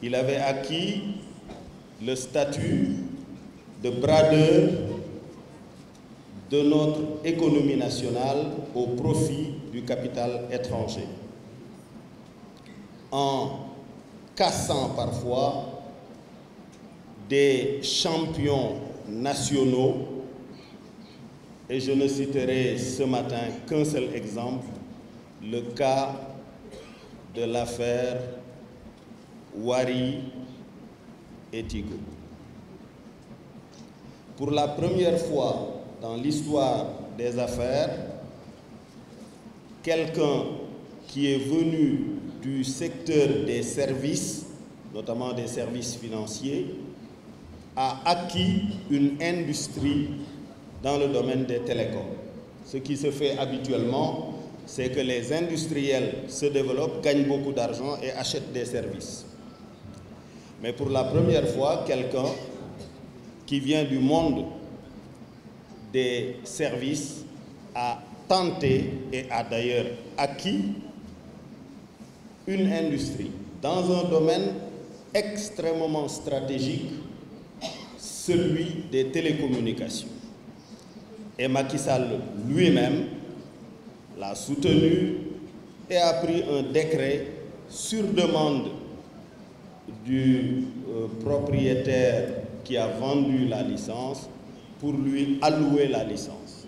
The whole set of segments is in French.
il avait acquis le statut de bradeur de notre économie nationale au profit du capital étranger, en cassant parfois des champions nationaux, et je ne citerai ce matin qu'un seul exemple, le cas de l'affaire Wari et Tigo. Pour la première fois dans l'histoire des affaires, quelqu'un qui est venu du secteur des services, notamment des services financiers, a acquis une industrie dans le domaine des télécoms. Ce qui se fait habituellement, c'est que les industriels se développent, gagnent beaucoup d'argent et achètent des services. Mais pour la première fois, quelqu'un qui vient du monde des services a tenté et a d'ailleurs acquis une industrie dans un domaine extrêmement stratégique, celui des télécommunications. Et Macky Sall lui-même l'a soutenu et a pris un décret sur demande du propriétaire qui a vendu la licence pour lui allouer la licence.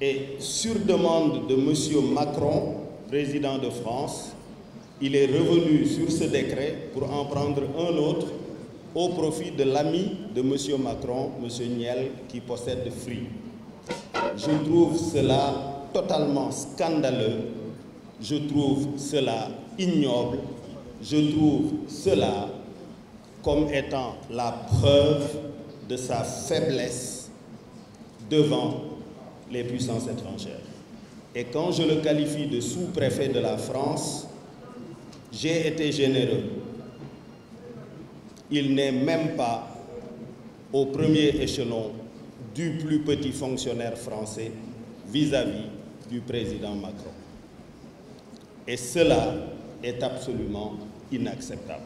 Et sur demande de M. Macron, président de France, il est revenu sur ce décret pour en prendre un autre au profit de l'ami de M. Macron, M. Niel, qui possède Free. Je trouve cela totalement scandaleux, je trouve cela ignoble, je trouve cela comme étant la preuve de sa faiblesse devant les puissances étrangères. Et quand je le qualifie de sous-préfet de la France, j'ai été généreux. Il n'est même pas au premier échelon du plus petit fonctionnaire français vis-à-vis du président Macron. Et cela est absolument inacceptable.